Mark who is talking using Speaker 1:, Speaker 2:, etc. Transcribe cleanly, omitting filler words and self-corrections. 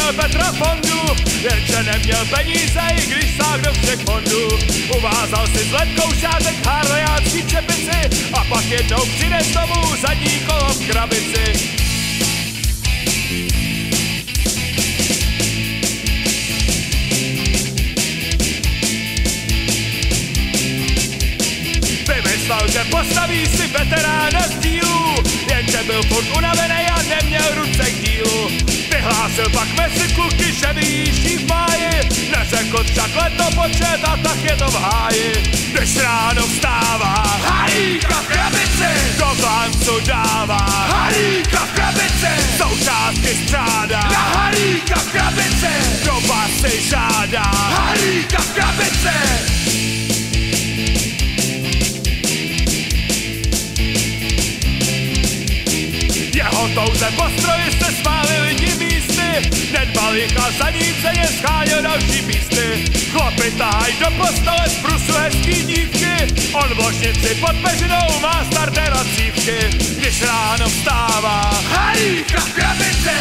Speaker 1: měl Petra Fondu, jenže neměl peníze, i když sáhl do všech fondů. Uvázal si s ledkou šátek harlejácký čepici a pak jednou přines domů zadní kolo v krabici. Vymyslel, že postaví si veterána z dílu, jenže byl furt unavený a neměl ruce k dílu. Vyhlásil pak mezi kluky, že vyjíždí v máji, neřekl však letopočet a tak je to v háji. Když ráno vstává, halíka v krabici, do glancu dává, halíka v krabici, součástky střádá, na halíka v krabici, do basy žádá, halíka v krabici. Jeho touze po stroji se smáli lidi místy, nedbal jich a za ní ceně scháněl další místy. Chlapi tahají do postele z Brusu hezký dívky, on v ložnici pod peřinou má starté nacívky. Když ráno vstává, halíka v krabici,